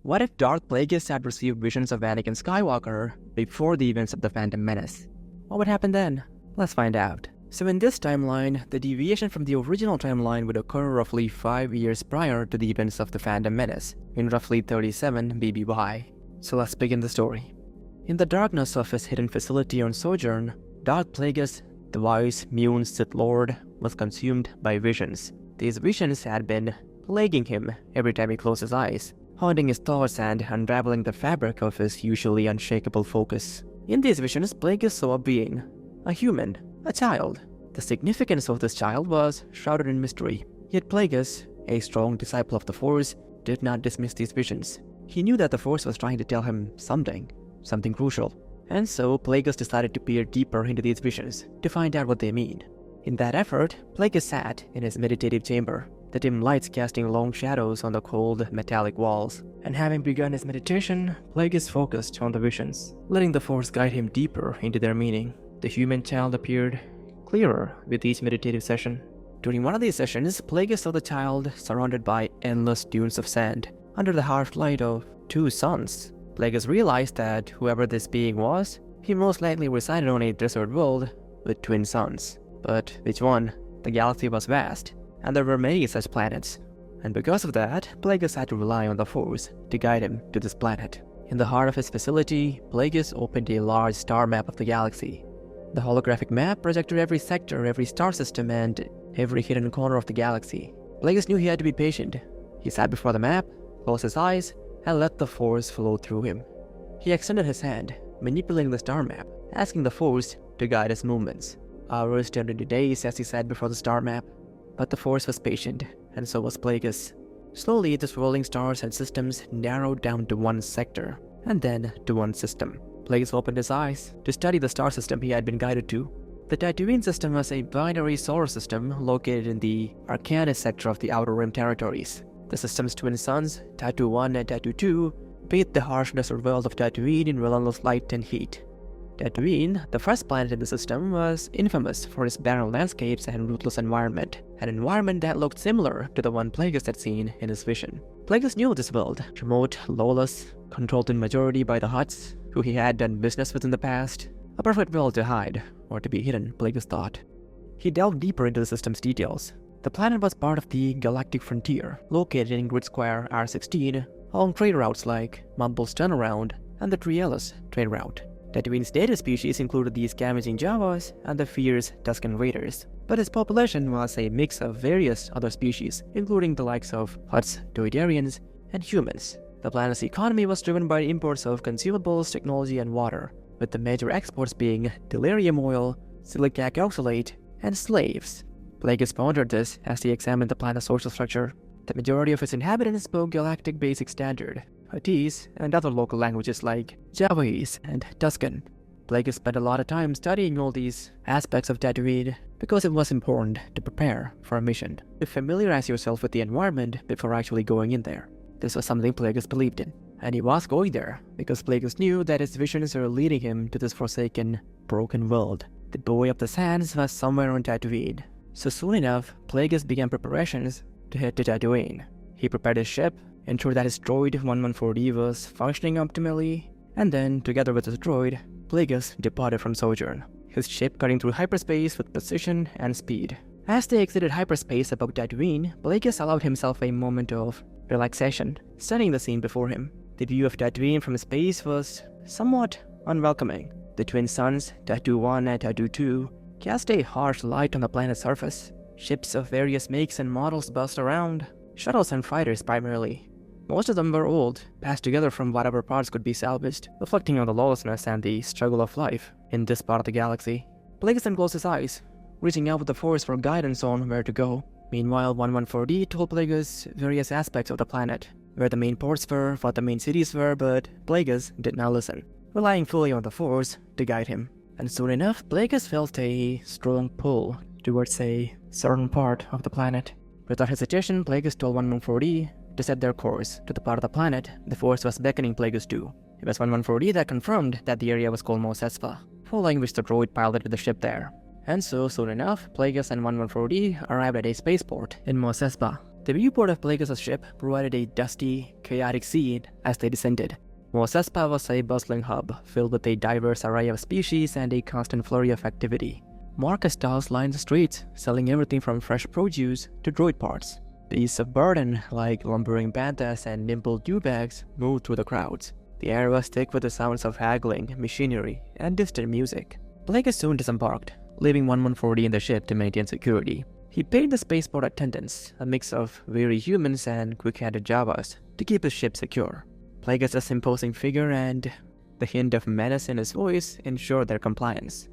What if Darth Plagueis had received visions of Anakin Skywalker before the events of the Phantom Menace? What would happen then? Let's find out. So in this timeline, the deviation from the original timeline would occur roughly 5 years prior to the events of the Phantom Menace, in roughly 37 BBY. So let's begin the story. In the darkness of his hidden facility on Sojourn, Darth Plagueis, the wise Mune Sith Lord, was consumed by visions. These visions had been plaguing him every time he closed his eyes, haunting his thoughts and unraveling the fabric of his usually unshakable focus. In these visions, Plagueis saw a being, a human, a child. The significance of this child was shrouded in mystery. Yet Plagueis, a strong disciple of the Force, did not dismiss these visions. He knew that the Force was trying to tell him something crucial. And so Plagueis decided to peer deeper into these visions to find out what they mean. In that effort, Plagueis sat in his meditative chamber, the dim lights casting long shadows on the cold, metallic walls. And having begun his meditation, Plagueis focused on the visions, letting the Force guide him deeper into their meaning. The human child appeared clearer with each meditative session. During one of these sessions, Plagueis saw the child surrounded by endless dunes of sand, under the harsh light of 2 suns. Plagueis realized that whoever this being was, he most likely resided on a desert world with twin suns. But which one? The galaxy was vast, and there were many such planets. And because of that, Plagueis had to rely on the Force to guide him to this planet. In the heart of his facility, Plagueis opened a large star map of the galaxy. The holographic map projected every sector, every star system, and every hidden corner of the galaxy. Plagueis knew he had to be patient. He sat before the map, closed his eyes, and let the Force flow through him. He extended his hand, manipulating the star map, asking the Force to guide his movements. Hours turned into days as he sat before the star map, but the Force was patient, and so was Plagueis. Slowly, the swirling stars and systems narrowed down to one sector, and then to one system. Plagueis opened his eyes to study the star system he had been guided to. The Tatooine system was a binary solar system located in the Arcanus sector of the Outer Rim territories. The system's twin suns, Tatoo 1 and Tatoo 2, bathed the harsh desert world of Tatooine in relentless light and heat. Tatooine, the first planet in the system, was infamous for its barren landscapes and ruthless environment, an environment that looked similar to the one Plagueis had seen in his vision. Plagueis knew this world, remote, lawless, controlled in majority by the Hutts, who he had done business with in the past. A perfect world to hide, or to be hidden, Plagueis thought. He delved deeper into the system's details. The planet was part of the galactic frontier, located in Grid Square R16, along trade routes like Mumble's Turnaround and the Trielis trade route. Tatooine's native species included the scavenging Jawas and the fierce Tusken Raiders, but its population was a mix of various other species, including the likes of Hutts, Toydarians, and humans. The planet's economy was driven by imports of consumables, technology, and water, with the major exports being delirium oil, silicac oxalate, and slaves. Plagueis pondered this as he examined the planet's social structure. The majority of its inhabitants spoke Galactic Basic Standard, Huttese, and other local languages like Javese and Tusken. Plagueis spent a lot of time studying all these aspects of Tatooine because it was important to prepare for a mission, to familiarize yourself with the environment before actually going in there. This was something Plagueis believed in, and he was going there because Plagueis knew that his visions were leading him to this forsaken, broken world. The Boy of the Sands was somewhere on Tatooine. So soon enough, Plagueis began preparations to head to Tatooine. He prepared his ship, ensured that his droid 114D was functioning optimally, and then, together with his droid, Plagueis departed from Sojourn, his ship cutting through hyperspace with precision and speed. As they exited hyperspace above Tatooine, Plagueis allowed himself a moment of relaxation, studying the scene before him. The view of Tatooine from space was somewhat unwelcoming. The twin suns, Tatoo 1 and Tatoo 2, cast a harsh light on the planet's surface. Ships of various makes and models buzzed around, shuttles and fighters primarily. Most of them were old, passed together from whatever parts could be salvaged, reflecting on the lawlessness and the struggle of life in this part of the galaxy. Plagueis then closed his eyes, reaching out with the Force for guidance on where to go. Meanwhile, 114D told Plagueis various aspects of the planet, where the main ports were, what the main cities were, but Plagueis did not listen, relying fully on the Force to guide him. And soon enough, Plagueis felt a strong pull towards a certain part of the planet. Without hesitation, Plagueis told 114D to set their course to the part of the planet the Force was beckoning Plagueis to. It was 114D that confirmed that the area was called Mos Espa, following which the droid piloted the ship there. And so, soon enough, Plagueis and 114D arrived at a spaceport in Mos Espa. The viewport of Plagueis' ship provided a dusty, chaotic scene as they descended. Mos Espa was a bustling hub, filled with a diverse array of species and a constant flurry of activity. Market stalls lined the streets, selling everything from fresh produce to droid parts. Beasts of burden, like lumbering banthas and nimble dewbags, moved through the crowds. The air was thick with the sounds of haggling, machinery, and distant music. Plagueis soon disembarked, leaving 1140 in the ship to maintain security. He paid the spaceport attendants, a mix of weary humans and quick-handed Javas, to keep his ship secure. Plagueis' imposing figure and the hint of menace in his voice ensured their compliance.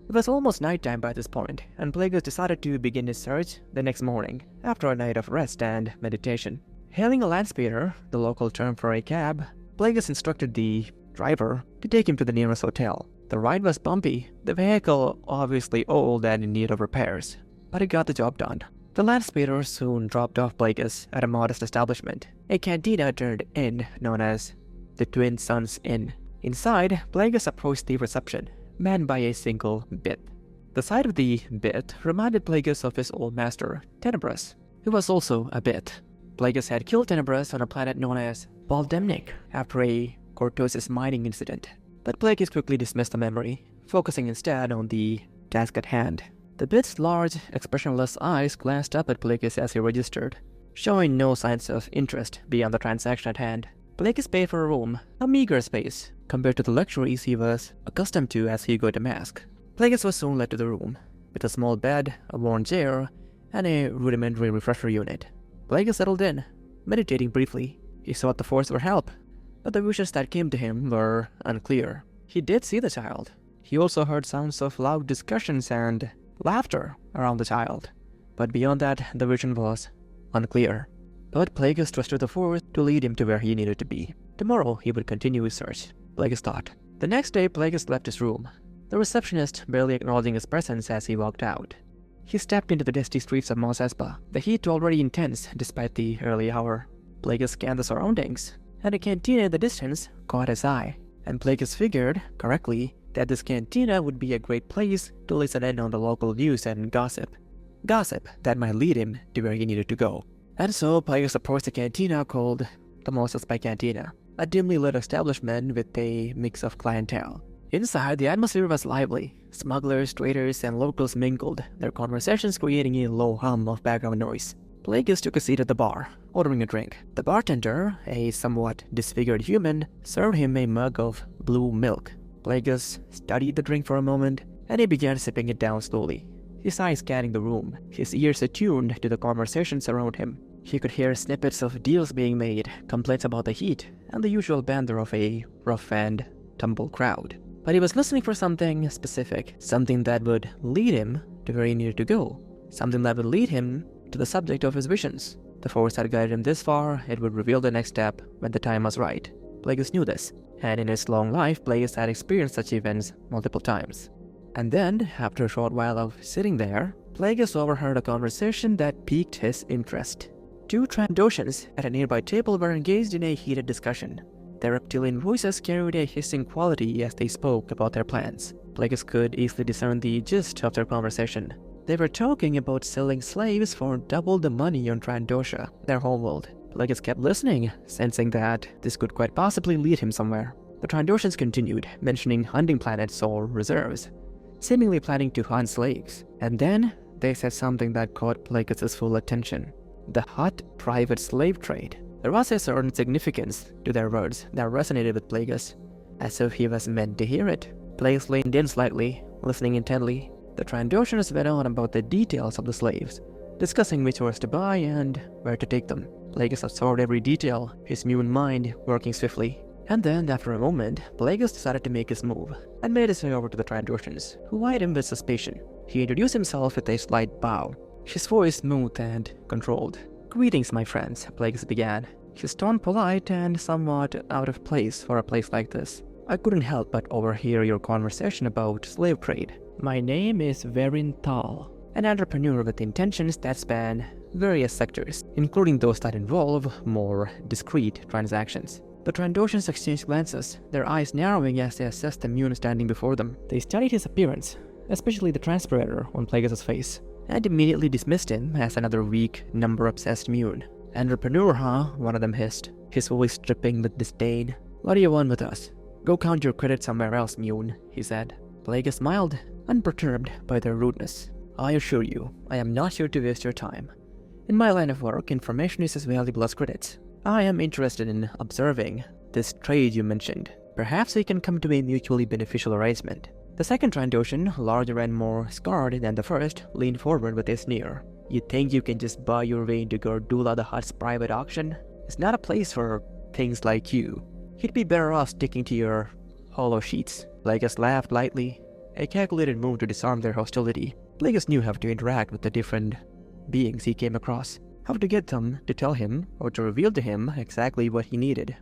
It was almost nighttime by this point, and Plagueis decided to begin his search the next morning, after a night of rest and meditation. Hailing a land speeder, the local term for a cab, Plagueis instructed the driver to take him to the nearest hotel. The ride was bumpy, the vehicle obviously old and in need of repairs, but it got the job done. The land speeder soon dropped off Plagueis at a modest establishment, a cantina turned inn known as the Twin Suns Inn. Inside, Plagueis approached the reception, manned by a single bit. The sight of the bit reminded Plagueis of his old master, Tenebris, who was also a bit. Plagueis had killed Tenebris on a planet known as Baldemnik after a cortosis mining incident, but Plagueis quickly dismissed the memory, focusing instead on the task at hand. The bit's large, expressionless eyes glanced up at Plagueis as he registered, showing no signs of interest beyond the transaction at hand. Plagueis paid for a room, a meager space, compared to the luxuries he was accustomed to as Hugo Damask. Plagueis was soon led to the room, with a small bed, a worn chair, and a rudimentary refresher unit. Plagueis settled in, meditating briefly. He sought the Force for help, but the wishes that came to him were unclear. He did see the child. He also heard sounds of loud discussions and laughter around the child, but beyond that, the vision was unclear. But Plagueis trusted the Force to lead him to where he needed to be. Tomorrow, he would continue his search, Plagueis thought. The next day, Plagueis left his room, the receptionist barely acknowledging his presence as he walked out. He stepped into the dusty streets of Mos Espa, the heat already intense despite the early hour. Plagueis scanned the surroundings, and a cantina in the distance caught his eye, and Plagueis figured, correctly, that this cantina would be a great place to listen in on the local news and gossip. Gossip that might lead him to where he needed to go. And so Plagueis approached a cantina called the Mos Espa Cantina, a dimly lit establishment with a mix of clientele. Inside, the atmosphere was lively. Smugglers, traders, and locals mingled, their conversations creating a low hum of background noise. Plagueis took a seat at the bar, ordering a drink. The bartender, a somewhat disfigured human, served him a mug of blue milk. Plagueis studied the drink for a moment, and he began sipping it down slowly, his eyes scanning the room, his ears attuned to the conversations around him. He could hear snippets of deals being made, complaints about the heat, and the usual banter of a rough and tumble crowd. But he was listening for something specific, something that would lead him to where he needed to go, something that would lead him to the subject of his visions. The Force had guided him this far, it would reveal the next step when the time was right. Plagueis knew this, and in his long life, Plagueis had experienced such events multiple times. And then, after a short while of sitting there, Plagueis overheard a conversation that piqued his interest. Two Trandoshans at a nearby table were engaged in a heated discussion. Their reptilian voices carried a hissing quality as they spoke about their plans. Plagueis could easily discern the gist of their conversation. They were talking about selling slaves for double the money on Trandosha, their homeworld. Plagueis kept listening, sensing that this could quite possibly lead him somewhere. The Trandoshans continued, mentioning hunting planets or reserves, seemingly planning to hunt slaves. And then, they said something that caught Plagueis' full attention. The hot private slave trade. There was a certain significance to their words that resonated with Plagueis, as if he was meant to hear it. Plagueis leaned in slightly, listening intently. The Trandoshans went on about the details of the slaves, discussing which ones to buy and where to take them. Plagueis absorbed every detail, his mutant mind working swiftly. And then, after a moment, Plagueis decided to make his move, and made his way over to the Trandoshans, who eyed him with suspicion. He introduced himself with a slight bow, his voice smooth and controlled. "Greetings, my friends," Plagueis began, his tone polite and somewhat out of place for a place like this. "I couldn't help but overhear your conversation about slave trade. My name is Verin Thal, an entrepreneur with intentions that span various sectors, including those that involve more discreet transactions." The Trandoshans exchanged glances, their eyes narrowing as they assessed the mutant standing before them. They studied his appearance, especially the transpirator on Plagueis' face. and immediately dismissed him as another weak, number-obsessed mune. "Entrepreneur, huh?" one of them hissed, his voice dripping with disdain. "What do you want with us? Go count your credit somewhere else, mune," he said. Plagueis smiled, unperturbed by their rudeness. "I assure you, I am not here to waste your time. In my line of work, information is as valuable as credits. I am interested in observing this trade you mentioned. Perhaps we can come to a mutually beneficial arrangement." The second Trandoshan, larger and more scarred than the first, leaned forward with a sneer. "You think you can just buy your way into Gordula the Hutt's private auction? It's not a place for things like you. You'd be better off sticking to your hollow sheets." Plagueis laughed lightly, a calculated move to disarm their hostility. Plagueis knew how to interact with the different beings he came across, how to get them to tell him or to reveal to him exactly what he needed.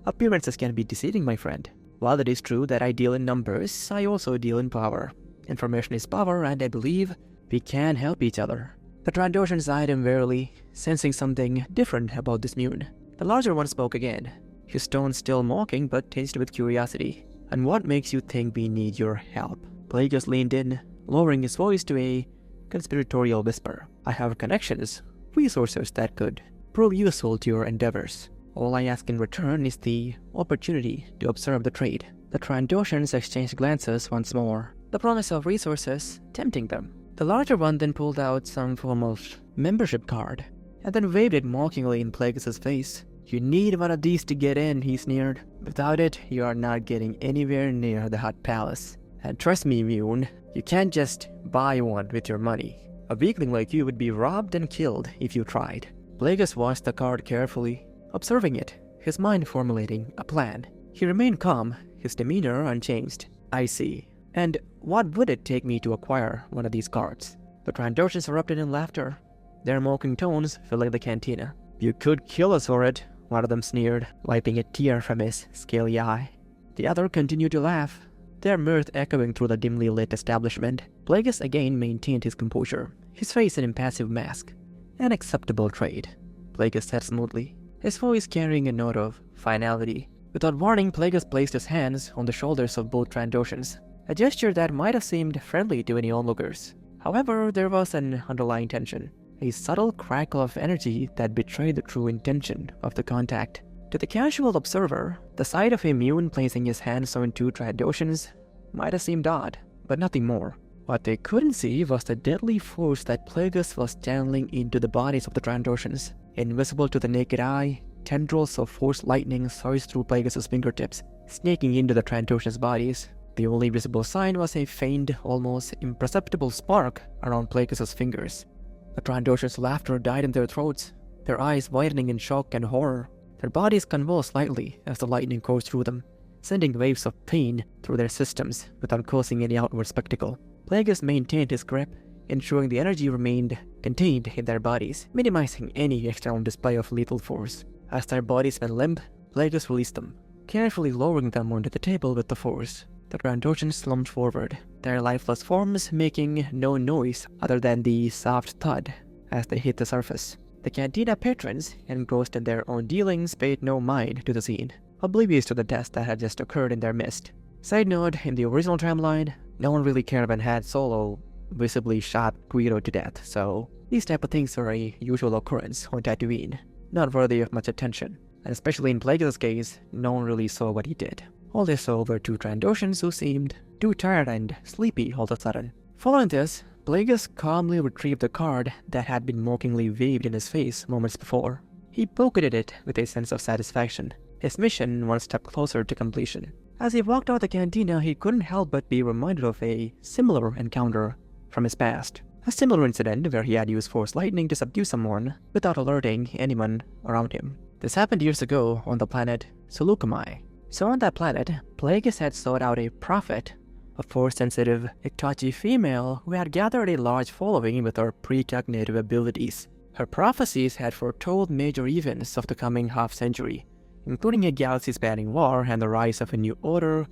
"Appearances can be deceiving, my friend. While it is true that I deal in numbers, I also deal in power. Information is power, and I believe we can help each other." The Trandoshans eyed him warily, sensing something different about this mune. The larger one spoke again, his tone still mocking but tinged with curiosity. "And what makes you think we need your help?" Plagueis leaned in, lowering his voice to a conspiratorial whisper. "I have connections, resources that could prove useful to your endeavors. All I ask in return is the opportunity to observe the trade." The Trandoshans exchanged glances once more, the promise of resources tempting them. The larger one then pulled out some form of membership card, and then waved it mockingly in Plagueis' face. "You need one of these to get in," he sneered. "Without it, you are not getting anywhere near the Hutt Palace. And trust me, Mune, you can't just buy one with your money. A weakling like you would be robbed and killed if you tried." Plagueis watched the card carefully, observing it, his mind formulating a plan. He remained calm, his demeanor unchanged. "I see. And what would it take me to acquire one of these cards?" The Trandoshans erupted in laughter, their mocking tones filling the cantina. "You could kill us for it," one of them sneered, wiping a tear from his scaly eye. The other continued to laugh, their mirth echoing through the dimly lit establishment. Plagueis again maintained his composure, his face an impassive mask. "An acceptable trade," Plagueis said smoothly, his voice carrying a note of finality. Without warning, Plagueis placed his hands on the shoulders of both Trandoshans, a gesture that might have seemed friendly to any onlookers. However, there was an underlying tension, a subtle crackle of energy that betrayed the true intention of the contact. To the casual observer, the sight of a mune placing his hands on two Trandoshans might have seemed odd, but nothing more. What they couldn't see was the deadly force that Plagueis was channeling into the bodies of the Trandoshans. Invisible to the naked eye, tendrils of force lightning surged through Plagueis' fingertips, snaking into the Trandoshans' bodies. The only visible sign was a faint, almost imperceptible spark around Plagueis' fingers. The Trandoshans' laughter died in their throats, their eyes widening in shock and horror. Their bodies convulsed slightly as the lightning coursed through them, sending waves of pain through their systems without causing any outward spectacle. Plagueis maintained his grip, ensuring the energy remained contained in their bodies, minimizing any external display of lethal force. As their bodies went limp, Plagueis released them, carefully lowering them onto the table with the force. The Trandoshans slumped forward, their lifeless forms making no noise other than the soft thud as they hit the surface. The cantina patrons, engrossed in their own dealings, paid no mind to the scene, oblivious to the death that had just occurred in their midst. Side note, in the original timeline, no one really cared when Han Solo visibly shot Guido to death, so these type of things are a usual occurrence on Tatooine, not worthy of much attention. And especially in Plagueis' case, no one really saw what he did. All they saw were two Trandoshans who seemed too tired and sleepy all of a sudden. Following this, Plagueis calmly retrieved the card that had been mockingly waved in his face moments before. He pocketed it with a sense of satisfaction, his mission one step closer to completion. As he walked out the cantina, he couldn't help but be reminded of a similar encounter from his past. A similar incident where he had used Force Lightning to subdue someone without alerting anyone around him. This happened years ago on the planet Sulukamai. So on that planet, Plagueis had sought out a prophet, a Force-sensitive Iktachi female who had gathered a large following with her precognitive abilities. Her prophecies had foretold major events of the coming half-century, including a galaxy-spanning war and the rise of a new order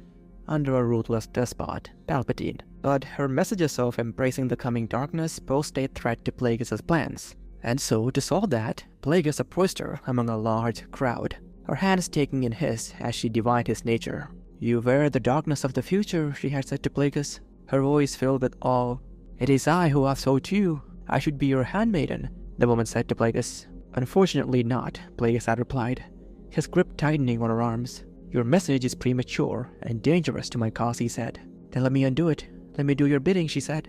under a ruthless despot, Palpatine. But her messages of embracing the coming darkness posed a threat to Plagueis' plans. And so, to solve that, Plagueis approached her among a large crowd, her hands taking in his as she divined his nature. "You wear the darkness of the future," she had said to Plagueis, her voice filled with awe. "It is I who have sought you, I should be your handmaiden, the woman said to Plagueis. Unfortunately not, Plagueis had replied, his grip tightening on her arms. Your message is premature and dangerous to my cause, he said. Then let me undo it. Let me do your bidding, she said.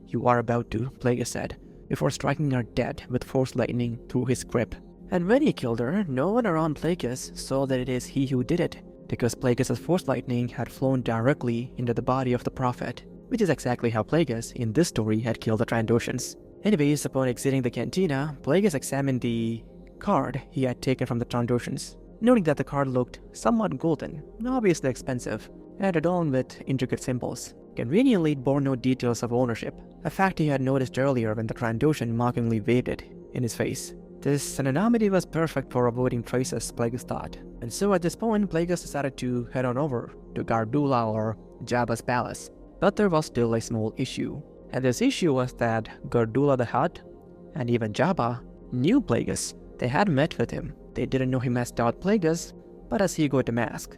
You are about to, Plagueis said, before striking her dead with force lightning through his grip. And when he killed her, no one around Plagueis saw that it is he who did it, because Plagueis' force lightning had flown directly into the body of the prophet, which is exactly how Plagueis, in this story, had killed the Trandoshans. Anyways, upon exiting the cantina, Plagueis examined the card he had taken from the Trandoshans, noting that the card looked somewhat golden, obviously expensive, and adorned with intricate symbols. Conveniently, it bore no details of ownership, a fact he had noticed earlier when the Trandoshan mockingly waved it in his face. This anonymity was perfect for avoiding traces, Plagueis thought, and so at this point, Plagueis decided to head on over to Gardula or Jabba's palace. But there was still a small issue, and this issue was that Gardula the Hutt and even Jabba knew Plagueis. They had met with him. They didn't know him as Darth Plagueis, but as Ego Damask.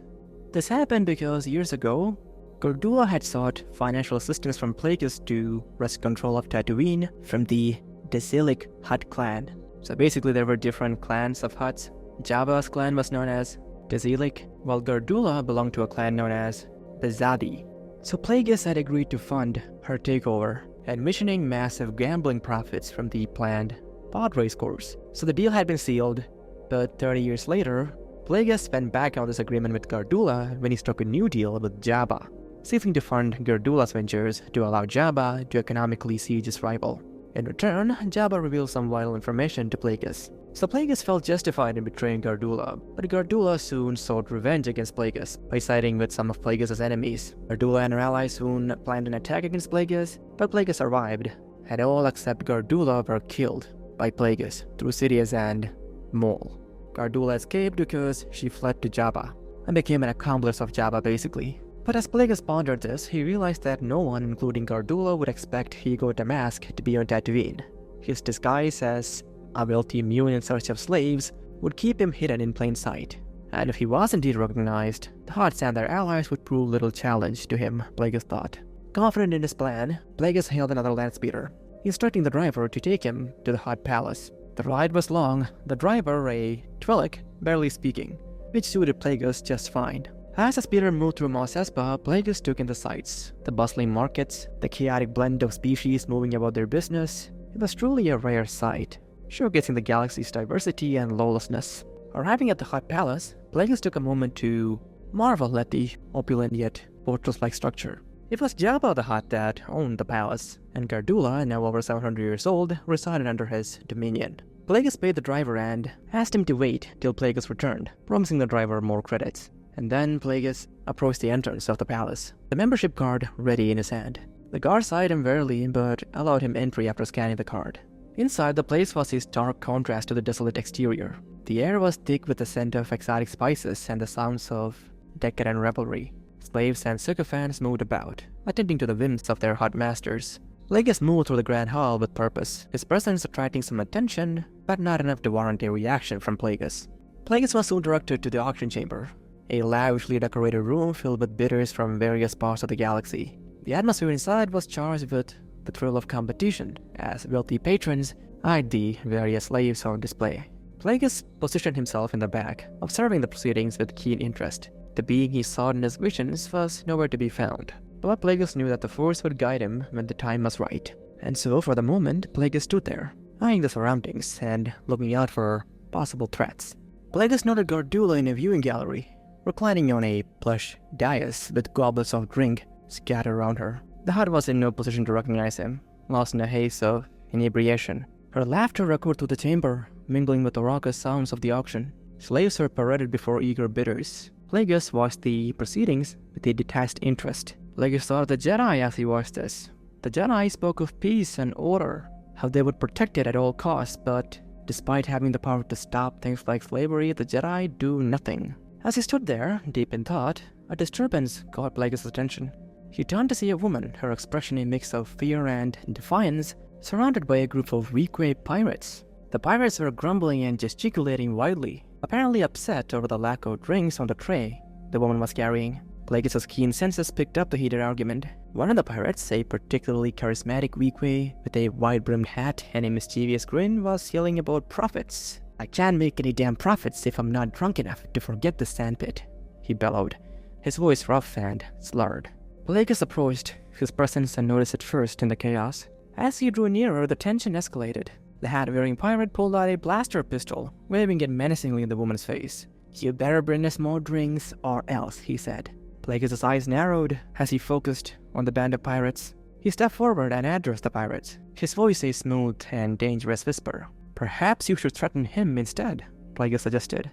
This happened because years ago, Gardula had sought financial assistance from Plagueis to wrest control of Tatooine from the Desilic Hutt clan. So basically there were different clans of Hutts. Jabba's clan was known as Desilic, while Gardula belonged to a clan known as the Zadi. So Plagueis had agreed to fund her takeover, admissioning massive gambling profits from the planned pod race course. So the deal had been sealed, but 30 years later, Plagueis went back on this agreement with Gardula when he struck a new deal with Jabba, seeking to fund Gardula's ventures to allow Jabba to economically siege his rival. In return, Jabba revealed some vital information to Plagueis. So Plagueis felt justified in betraying Gardula, but Gardula soon sought revenge against Plagueis by siding with some of Plagueis' enemies. Gardula and her allies soon planned an attack against Plagueis, but Plagueis survived, and all except Gardula were killed by Plagueis through Sidious and Maul. Gardula escaped because she fled to Jabba, and became an accomplice of Jabba basically. But as Plagueis pondered this, he realized that no one, including Gardula, would expect Ego Damask to be on Tatooine. His disguise as a wealthy mule in search of slaves would keep him hidden in plain sight. And if he was indeed recognized, the Hutts and their allies would prove little challenge to him, Plagueis thought. Confident in his plan, Plagueis hailed another landspeeder, instructing the driver to take him to the Hutt palace. The ride was long, the driver, a Twi'lek, barely speaking, which suited Plagueis just fine. As the speeder moved through Mos Espa, Plagueis took in the sights, the bustling markets, the chaotic blend of species moving about their business. It was truly a rare sight, showcasing the galaxy's diversity and lawlessness. Arriving at the Hutt Palace, Plagueis took a moment to marvel at the opulent yet fortress-like structure. It was Jabba the Hutt that owned the palace, and Gardula, now over 700 years old, resided under his dominion. Plagueis paid the driver and asked him to wait till Plagueis returned, promising the driver more credits. And then Plagueis approached the entrance of the palace, the membership card ready in his hand. The guards eyed him warily, but allowed him entry after scanning the card. Inside, the place was a stark contrast to the desolate exterior. The air was thick with the scent of exotic spices and the sounds of decadent revelry. Slaves and sycophants moved about, attending to the whims of their Hutt masters. Plagueis moved through the grand hall with purpose, his presence attracting some attention, but not enough to warrant a reaction from Plagueis. Plagueis was soon directed to the auction chamber, a lavishly decorated room filled with bidders from various parts of the galaxy. The atmosphere inside was charged with the thrill of competition, as wealthy patrons eyed the various slaves on display. Plagueis positioned himself in the back, observing the proceedings with keen interest. The being he sought in his visions was nowhere to be found, but Plagueis knew that the Force would guide him when the time was right. And so, for the moment, Plagueis stood there, eyeing the surroundings and looking out for possible threats. Plagueis noted Gardula in a viewing gallery, reclining on a plush dais with goblets of drink scattered around her. The Hutt was in no position to recognize him, lost in a haze of inebriation. Her laughter echoed through the chamber, mingling with the raucous sounds of the auction. Slaves were paraded before eager bidders. Plagueis watched the proceedings with a detached interest. Plagueis thought of the Jedi as he watched this. The Jedi spoke of peace and order, how they would protect it at all costs, but despite having the power to stop things like slavery, the Jedi do nothing. As he stood there, deep in thought, a disturbance caught Plagueis' attention. He turned to see a woman, her expression a mix of fear and defiance, surrounded by a group of weak-way pirates. The pirates were grumbling and gesticulating wildly, apparently upset over the lack of drinks on the tray the woman was carrying. Plagueis' keen senses picked up the heated argument. One of the pirates, a particularly charismatic weequay with a wide-brimmed hat and a mischievous grin, was yelling about profits. "I can't make any damn profits if I'm not drunk enough to forget the sandpit," he bellowed, his voice rough and slurred. Plagueis approached his presence and noticed it first in the chaos. As he drew nearer, the tension escalated. The hat-wearing pirate pulled out a blaster pistol, waving it menacingly in the woman's face. "You better bring us more drinks or else," he said. Plagueis' eyes narrowed as he focused on the band of pirates. He stepped forward and addressed the pirates, his voice a smooth and dangerous whisper. "Perhaps you should threaten him instead," Plagueis suggested,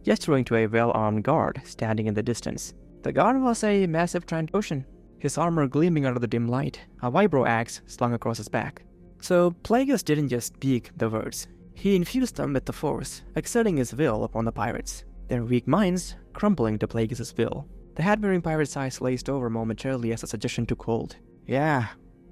gesturing to a well-armed guard standing in the distance. The guard was a massive Trandoshan, his armor gleaming under the dim light, a vibro axe slung across his back. So Plagueis didn't just speak the words. He infused them with the Force, exerting his will upon the pirates, their weak minds crumbling to Plagueis' will. The hat-wearing pirate's eyes glazed over momentarily as the suggestion took hold. "Yeah,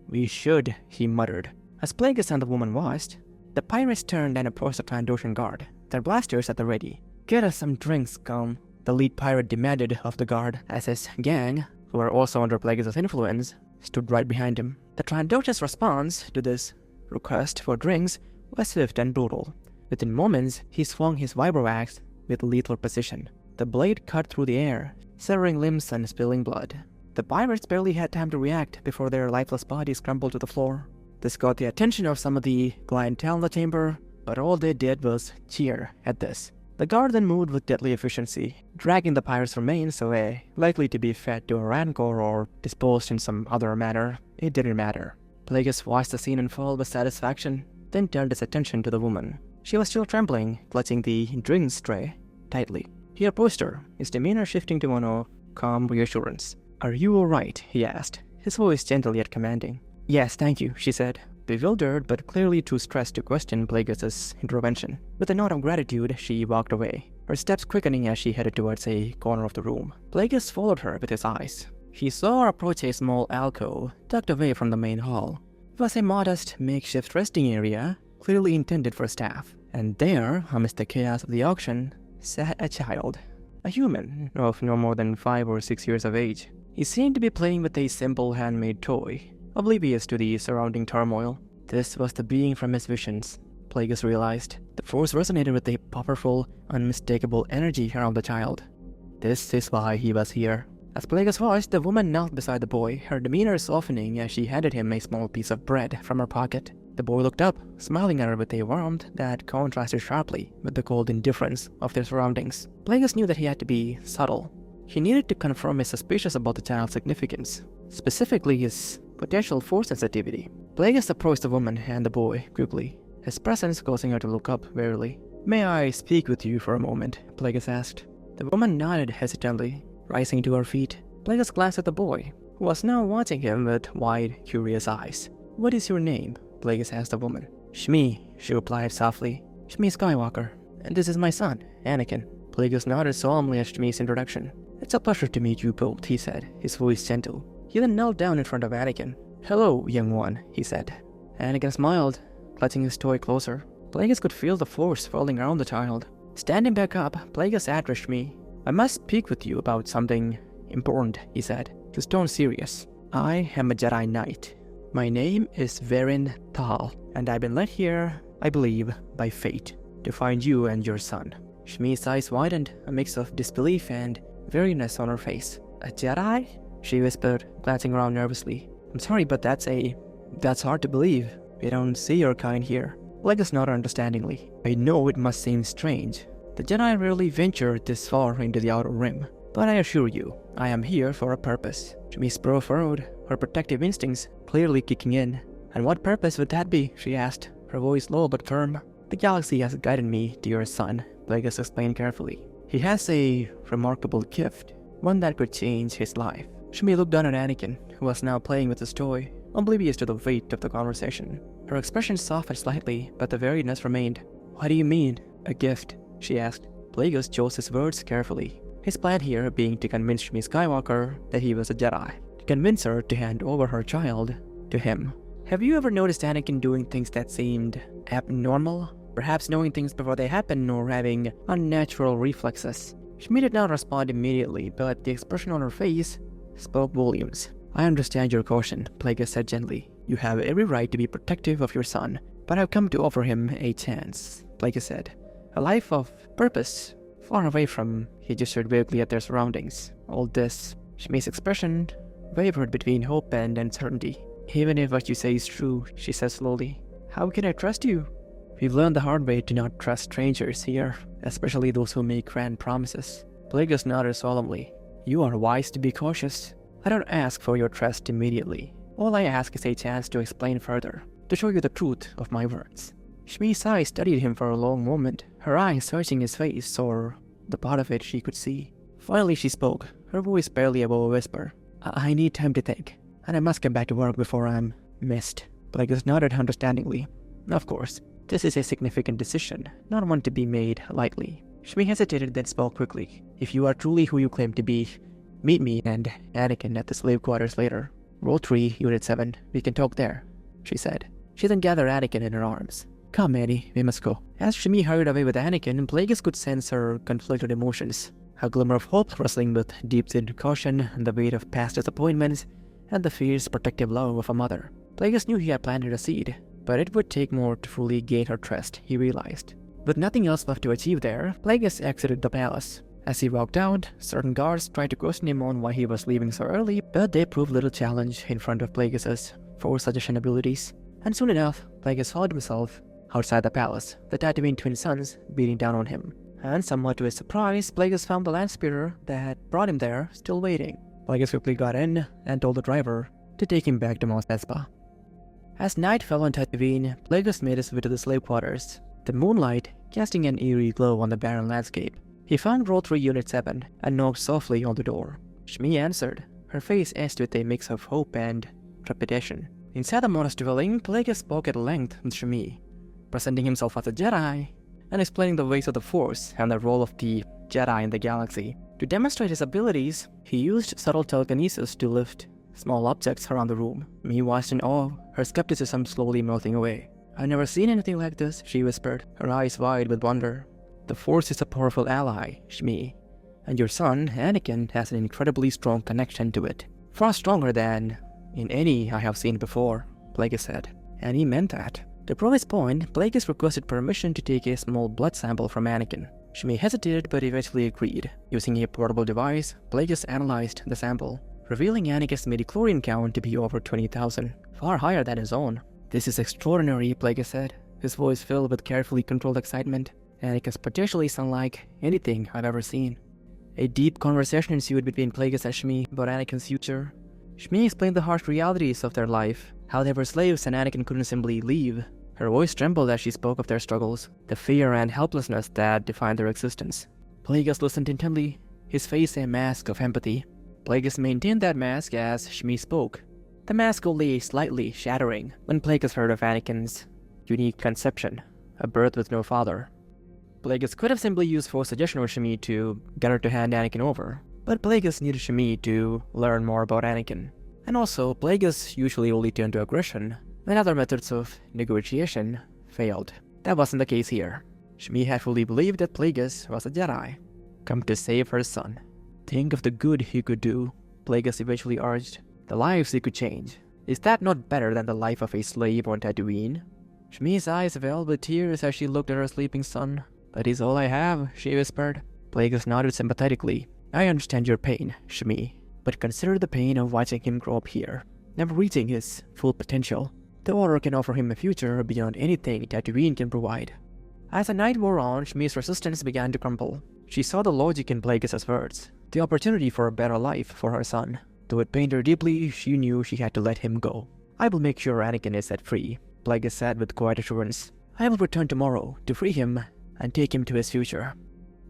we should," he muttered. As Plagueis and the woman watched, the pirates turned and approached the Trandoshan guard, their blasters at the ready. "Get us some drinks, scum," the lead pirate demanded of the guard, as his gang, who were also under Plagueis' influence, stood right behind him. The Trandoshan's response to this request for drinks was swift and brutal. Within moments, he swung his vibro axe with lethal precision. The blade cut through the air, severing limbs and spilling blood. The pirates barely had time to react before their lifeless bodies crumbled to the floor. This got the attention of some of the clientele in the chamber, but all they did was cheer at this. The guard then moved with deadly efficiency, dragging the pirates' remains away, likely to be fed to a rancor or disposed in some other manner. It didn't matter. Plagueis watched the scene unfold with satisfaction, then turned his attention to the woman. She was still trembling, clutching the drinks tray tightly. He approached her, his demeanor shifting to one of calm reassurance. "Are you alright?" he asked, his voice gentle yet commanding. "Yes, thank you," she said, bewildered but clearly too stressed to question Plagueis' intervention. With a note of gratitude, she walked away, her steps quickening as she headed towards a corner of the room. Plagueis followed her with his eyes. He saw her approach a small alcove tucked away from the main hall. It was a modest, makeshift resting area, clearly intended for staff. And there, amidst the chaos of the auction, sat a child. A human of no more than 5 or 6 years of age. He seemed to be playing with a simple handmade toy, oblivious to the surrounding turmoil. This was the being from his visions, Plagueis realized. The Force resonated with a powerful, unmistakable energy around the child. This is why he was here. As Plagueis watched, the woman knelt beside the boy, her demeanor softening as she handed him a small piece of bread from her pocket. The boy looked up, smiling at her with a warmth that contrasted sharply with the cold indifference of their surroundings. Plagueis knew that he had to be subtle. He needed to confirm his suspicions about the child's significance, specifically his potential Force sensitivity. Plagueis approached the woman and the boy quickly, his presence causing her to look up warily. "May I speak with you for a moment?" Plagueis asked. The woman nodded hesitantly, rising to her feet. Plagueis glanced at the boy, who was now watching him with wide, curious eyes. "What is your name?" Plagueis asked the woman. "Shmi," she replied softly. "Shmi Skywalker. And this is my son, Anakin." Plagueis nodded solemnly at Shmi's introduction. "It's a pleasure to meet you both," he said, his voice gentle. He then knelt down in front of Anakin. "Hello, young one," he said. Anakin smiled, clutching his toy closer. Plagueis could feel the Force falling around the child. Standing back up, Plagueis addressed Shmi. "I must speak with you about something important," he said, his tone serious. "I am a Jedi Knight. My name is Verin Tal, and I've been led here, I believe, by fate, to find you and your son." Shmi's eyes widened, a mix of disbelief and weariness on her face. "A Jedi?" she whispered, glancing around nervously. "I'm sorry, but that's hard to believe. We don't see your kind here." Plagueis nodded understandingly. "I know it must seem strange. The Jedi rarely venture this far into the Outer Rim, but I assure you, I am here for a purpose." Shmi's brow furrowed, her protective instincts clearly kicking in. "And what purpose would that be?" she asked, her voice low but firm. "The galaxy has guided me to your son," Plagueis explained carefully. "He has a remarkable gift, one that could change his life." Shmi looked down at Anakin, who was now playing with his toy, oblivious to the weight of the conversation. Her expression softened slightly, but the weariness remained. "What do you mean, a gift?" she asked. Plagueis chose his words carefully, his plan here being to convince Shmi Skywalker that he was a Jedi, to convince her to hand over her child to him. "Have you ever noticed Anakin doing things that seemed abnormal? Perhaps knowing things before they happen or having unnatural reflexes?" Shmi did not respond immediately, but the expression on her face spoke volumes. I understand your caution, Plagueis said gently. You have every right to be protective of your son, but I've come to offer him a chance, Plagueis said. A life of purpose, far away from... He gestured vaguely at their surroundings. All this... Shmi's expression wavered between hope and uncertainty. Even if what you say is true, she said slowly, how can I trust you? We've learned the hard way to not trust strangers here, especially those who make grand promises. Plagueis nodded solemnly. You are wise to be cautious. I don't ask for your trust immediately. All I ask is a chance to explain further, to show you the truth of my words. Shmi's eyes studied him for a long moment, her eyes searching his face, or the part of it she could see. Finally she spoke, her voice barely above a whisper. I need time to think, and I must get back to work before I'm missed. Plagueis nodded understandingly. Of course, this is a significant decision, not one to be made lightly. Shmi hesitated, then spoke quickly. If you are truly who you claim to be, meet me and Anakin at the slave quarters later. Row 3, Unit 7, we can talk there, she said. She then gathered Anakin in her arms. Come, Annie, we must go. As Shmi hurried away with Anakin, Plagueis could sense her conflicted emotions. A glimmer of hope wrestling with deep-seated caution, the weight of past disappointments, and the fierce protective love of a mother. Plagueis knew he had planted a seed, but it would take more to fully gain her trust, he realized. With nothing else left to achieve there, Plagueis exited the palace. As he walked out, certain guards tried to question him on why he was leaving so early, but they proved little challenge in front of Plagueis' force suggestion abilities. And soon enough, Plagueis found himself outside the palace, the Tatooine twin sons beating down on him. And somewhat to his surprise, Plagueis found the land speeder that had brought him there still waiting. Plagueis quickly got in and told the driver to take him back to Mos Espa. As night fell on Tatooine, Plagueis made his way to the slave quarters, the moonlight casting an eerie glow on the barren landscape. He found Row 3 Unit 7 and knocked softly on the door. Shmi answered, her face etched with a mix of hope and trepidation. Inside the modest dwelling, Plagueis spoke at length with Shmi, presenting himself as a Jedi and explaining the ways of the Force and the role of the Jedi in the galaxy. To demonstrate his abilities, he used subtle telekinesis to lift small objects around the room. Shmi watched in awe, her skepticism slowly melting away. I've never seen anything like this, she whispered, her eyes wide with wonder. The Force is a powerful ally, Shmi, and your son, Anakin, has an incredibly strong connection to it. Far stronger than in any I have seen before, Plagueis said. And he meant that. To prove his point, Plagueis requested permission to take a small blood sample from Anakin. Shmi hesitated but eventually agreed. Using a portable device, Plagueis analyzed the sample, revealing Anakin's midichlorian count to be over 20,000, far higher than his own. This is extraordinary, Plagueis said, his voice filled with carefully controlled excitement. Anakin's potentially unlike anything I've ever seen. A deep conversation ensued between Plagueis and Shmi about Anakin's future. Shmi explained the harsh realities of their life, how they were slaves and Anakin couldn't simply leave. Her voice trembled as she spoke of their struggles, the fear and helplessness that defined their existence. Plagueis listened intently, his face a mask of empathy. Plagueis maintained that mask as Shmi spoke, the mask only slightly shattering when Plagueis heard of Anakin's unique conception, a birth with no father. Plagueis could have simply used Force suggestion with Shmi to get her to hand Anakin over, but Plagueis needed Shmi to learn more about Anakin. And also, Plagueis usually only turned to aggression when other methods of negotiation failed. That wasn't the case here. Shmi had fully believed that Plagueis was a Jedi, come to save her son. Think of the good he could do, Plagueis eventually urged, the lives he could change. Is that not better than the life of a slave on Tatooine? Shmi's eyes filled with tears as she looked at her sleeping son. That is all I have, she whispered. Plagueis nodded sympathetically. I understand your pain, Shmi, but consider the pain of watching him grow up here, never reaching his full potential. The Order can offer him a future beyond anything Tatooine can provide. As the night wore on, Shmi's resistance began to crumble. She saw the logic in Plagueis' words, the opportunity for a better life for her son. Though it pained her deeply, she knew she had to let him go. I will make sure Anakin is set free, Plagueis said with quiet assurance. I will return tomorrow to free him and take him to his future.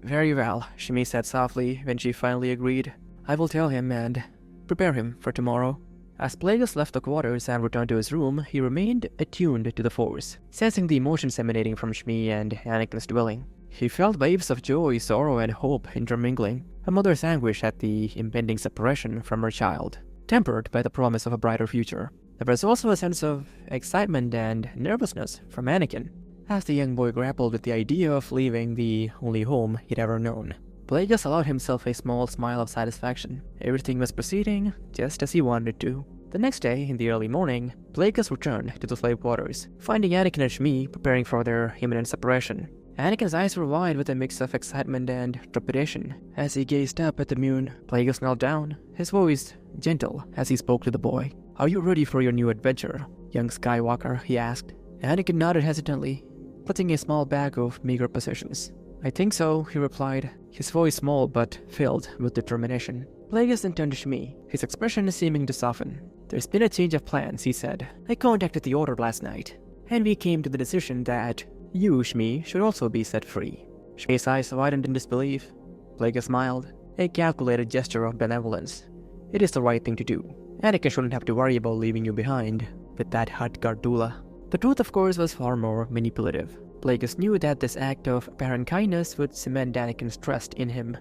Very well, Shmi said softly when she finally agreed. I will tell him and prepare him for tomorrow. As Plagueis left the quarters and returned to his room, he remained attuned to the Force, sensing the emotions emanating from Shmi and Anakin's dwelling. He felt waves of joy, sorrow, and hope intermingling, a mother's anguish at the impending separation from her child, tempered by the promise of a brighter future. There was also a sense of excitement and nervousness from Anakin, as the young boy grappled with the idea of leaving the only home he'd ever known. Plagueis allowed himself a small smile of satisfaction. Everything was proceeding just as he wanted it to. The next day, in the early morning, Plagueis returned to the slave quarters, finding Anakin and Shmi preparing for their imminent separation. Anakin's eyes were wide with a mix of excitement and trepidation. As he gazed up at the moon, Plagueis knelt down, his voice gentle as he spoke to the boy. "Are you ready for your new adventure, young Skywalker?" he asked. Anakin nodded hesitantly, clutching a small bag of meager possessions. "I think so," he replied, his voice small but filled with determination. Plagueis then turned to Shmi, his expression seeming to soften. "There's been a change of plans," he said. "I contacted the Order last night, and we came to the decision that you, Shmi, should also be set free." Shmi's eyes widened in disbelief. Plagueis smiled, a calculated gesture of benevolence. "It is the right thing to do. Anakin shouldn't have to worry about leaving you behind with that hut Gardula." The truth, of course, was far more manipulative. Plagueis knew that this act of apparent kindness would cement Anakin's trust in him,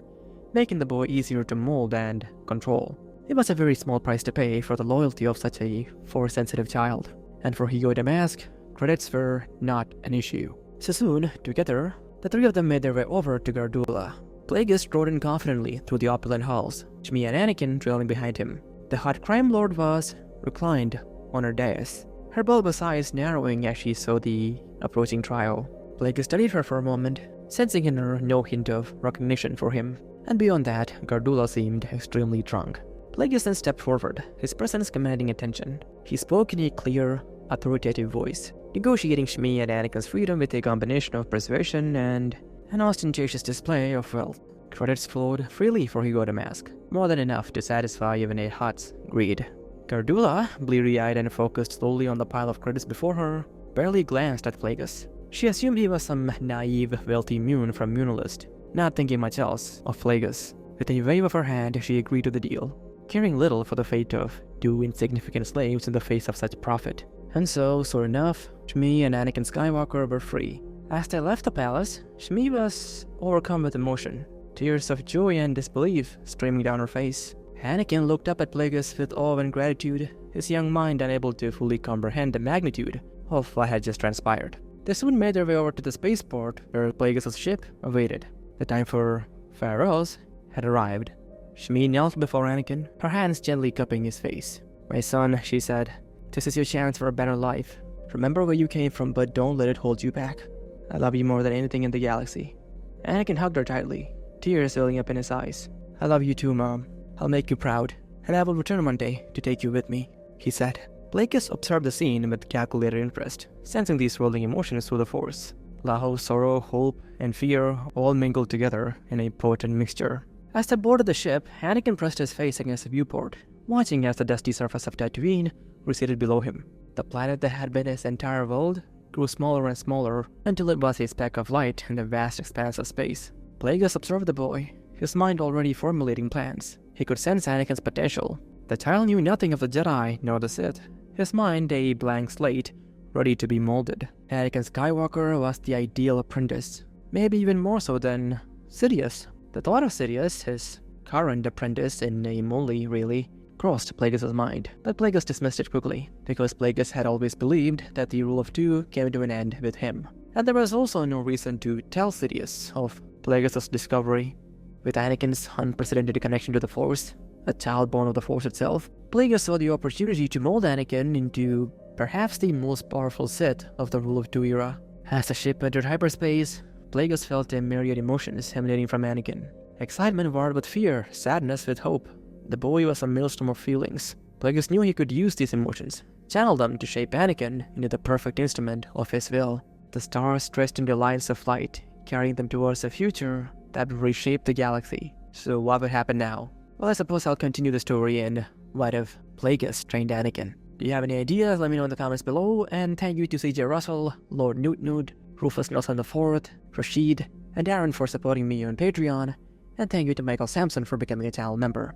making the boy easier to mold and control. It was a very small price to pay for the loyalty of such a Force-sensitive child, and for Hugo Damask, credits were not an issue. So soon, together, the three of them made their way over to Gardula. Plagueis strode in confidently through the opulent halls, Shmi and Anakin trailing behind him. The hot crime lord was reclined on her dais, her bulbous eyes narrowing as she saw the approaching trio. Plagueis studied her for a moment, sensing in her no hint of recognition for him, and beyond that, Gardula seemed extremely drunk. Plagueis then stepped forward, his presence commanding attention. He spoke in a clear, authoritative voice, negotiating Shmi and Anakin's freedom with a combination of persuasion and an ostentatious display of wealth. Credits flowed freely for Hugo Damask, more than enough to satisfy even a hot's greed. Gardula, bleary-eyed and focused slowly on the pile of credits before her, barely glanced at Plagueis. She assumed he was some naive, wealthy Mun from Munalist, not thinking much else of Plagueis. With a wave of her hand, she agreed to the deal, caring little for the fate of two insignificant slaves in the face of such profit. And so, sure enough, Shmi and Anakin Skywalker were free. As they left the palace, Shmi was overcome with emotion, tears of joy and disbelief streaming down her face. Anakin looked up at Plagueis with awe and gratitude, his young mind unable to fully comprehend the magnitude of what had just transpired. They soon made their way over to the spaceport where Plagueis' ship awaited. The time for farewells had arrived. Shmi knelt before Anakin, her hands gently cupping his face. "My son," she said, "this is your chance for a better life. Remember where you came from, but don't let it hold you back. I love you more than anything in the galaxy." Anakin hugged her tightly, tears welling up in his eyes. "I love you too, Mom. I'll make you proud, and I will return one day to take you with me," he said. Plagueis observed the scene with calculated interest, sensing these swirling emotions through the Force. Love, sorrow, hope, and fear all mingled together in a potent mixture. As they boarded the ship, Anakin pressed his face against the viewport, watching as the dusty surface of Tatooine receded below him. The planet that had been his entire world grew smaller and smaller until it was a speck of light in the vast expanse of space. Plagueis observed the boy, his mind already formulating plans. He could sense Anakin's potential. The child knew nothing of the Jedi nor the Sith, his mind a blank slate, ready to be molded. Anakin Skywalker was the ideal apprentice, maybe even more so than Sidious. The thought of Sidious, his current apprentice in a molly really, crossed Plagueis' mind, but Plagueis dismissed it quickly, because Plagueis had always believed that the rule of two came to an end with him. And there was also no reason to tell Sidious of Plagueis' discovery. With Anakin's unprecedented connection to the Force, a child born of the Force itself, Plagueis saw the opportunity to mold Anakin into perhaps the most powerful Sith of the Rule of Two era. As the ship entered hyperspace, Plagueis felt a myriad emotions emanating from Anakin. Excitement warred with fear, sadness with hope. The boy was a maelstrom of feelings. Plagueis knew he could use these emotions, channel them to shape Anakin into the perfect instrument of his will. The stars stretched into lines of light, carrying them towards a future that would reshape the galaxy. So what would happen now? Well, I suppose I'll continue the story in what if Plagueis trained Anakin. Do you have any ideas? Let me know in the comments below, and thank you to CJ Russell, Lord Newt, Rufus Nelson IV, Rashid, and Aaron for supporting me on Patreon, and thank you to Michael Sampson for becoming a channel member.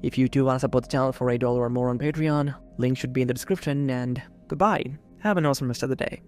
If you too want to support the channel for $1 or more on Patreon, link should be in the description, and goodbye. Have an awesome rest of the day.